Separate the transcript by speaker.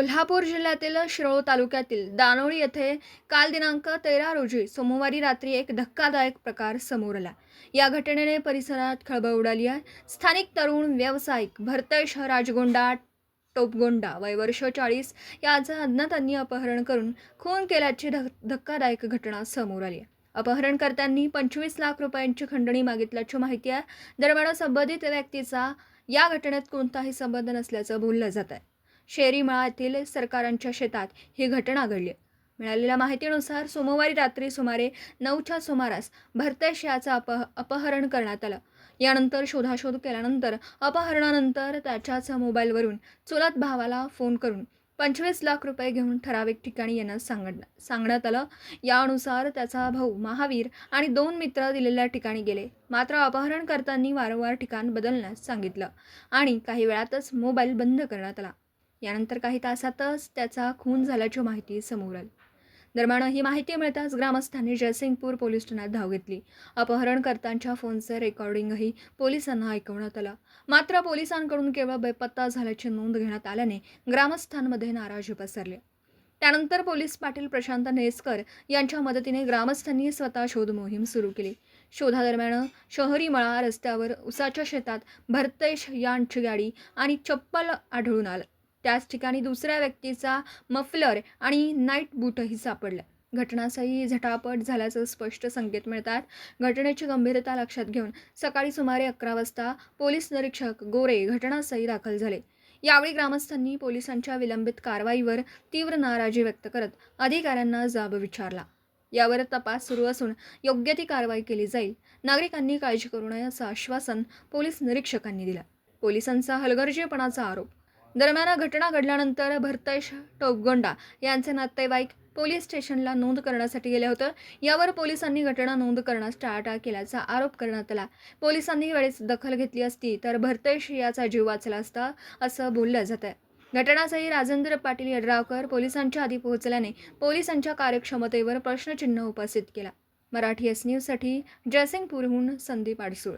Speaker 1: कोल्हापूर जिल्ह्यातील शिरोळ तालुक्यातील दानोळी येथे काल दिनांक 13 रोजी सोमवारी रात्री एक धक्कादायक प्रकार समोर आला. या घटनेने परिसरात खळबळ उडाली आहे. स्थानिक तरुण व्यावसायिक भरतेश राजगोंडा टोपगोंडा वय वर्ष 40 याचं अज्ञातांनी अपहरण करून खून केल्याची धक्कादायक घटना समोर आली आहे. अपहरणकर्त्यांनी 25 लाख रुपयांची खंडणी मागितल्याची माहिती आहे. दरम्यान संबंधित व्यक्तीचा या घटनेत कोणताही संबंध नसल्याचं बोललं जात आहे. शेरीमळा येथील सरकारांच्या शेतात ही घटना घडली. मिळालेल्या माहितीनुसार सोमवारी रात्री सुमारे 9च्या सुमारास भरतेश याचं अपहरण करण्यात आलं. यानंतर शोधाशोध केल्यानंतर अपहरणानंतर त्याच्याच मोबाईलवरून चुलत भावाला फोन करून 25 लाख रुपये घेऊन ठराविक ठिकाणी येण्यास सांगण्यात आलं. यानुसार त्याचा भाऊ महावीर आणि 2 मित्र दिलेल्या ठिकाणी गेले. मात्र अपहरणकर्त्यांनी वारंवार ठिकाण बदलण्यास सांगितलं आणि काही वेळातच मोबाईल बंद करण्यात आला. यानंतर काही तासातच त्याचा खून झाल्याची माहिती समोर आली. दरम्यान ही माहिती मिळताच ग्रामस्थांनी जयसिंगपूर पोलीस ठाण्यात धाव घेतली. अपहरणकर्त्यांच्या फोनचं रेकॉर्डिंगही पोलिसांना ऐकवण्यात आलं. मात्र पोलिसांकडून केवळ बेपत्ता झाल्याची नोंद घेण्यात आल्याने ग्रामस्थांमध्ये नाराजी पसरली. त्यानंतर पोलीस पाटील प्रशांत नेसकर यांच्या मदतीने ग्रामस्थांनी स्वतः शोध मोहीम सुरू केली. शोधादरम्यान शहरीमळा रस्त्यावर उसाच्या शेतात भरतेश यांची गाडी आणि चप्पल आढळून आलं. त्याच ठिकाणी दुसऱ्या व्यक्तीचा मफलर आणि नाईट बूटही सापडला. घटनास्थळी झटापट झाल्याचं स्पष्ट संकेत मिळतात. घटनेची गंभीरता लक्षात घेऊन सकाळी सुमारे 11 वाजता पोलीस निरीक्षक गोरे घटनास्थळी दाखल झाले. यावेळी ग्रामस्थांनी पोलिसांच्या विलंबित कारवाईवर तीव्र नाराजी व्यक्त करत अधिकाऱ्यांना जाब विचारला. यावर तपास सुरू असून योग्य ती कारवाई केली जाईल. नागरिकांनी काळजी करू नये असं आश्वासन पोलीस निरीक्षकांनी दिलं. पोलिसांचा हलगर्जीपणाचा आरोप. दरम्यान घटना घडल्यानंतर भरतेश टोपगोंडा यांचे नातेवाईक पोलीस स्टेशनला नोंद करण्यासाठी गेले होते. यावर पोलिसांनी घटना नोंद करण्यास टाळाटाळ केल्याचा आरोप करण्यात आला. पोलिसांनी वेळेस दखल घेतली असती तर भरतेश याचा जीव वाचला असता असं बोललं जात आहे. घटनास्थळी राजेंद्र पाटील यड्रावकर पोलिसांच्या आधी पोहोचल्याने पोलिसांच्या कार्यक्षमतेवर प्रश्नचिन्ह उपस्थित केला. मराठी एस न्यूजसाठी जयसिंगपूरहून संदीप आडसूळ.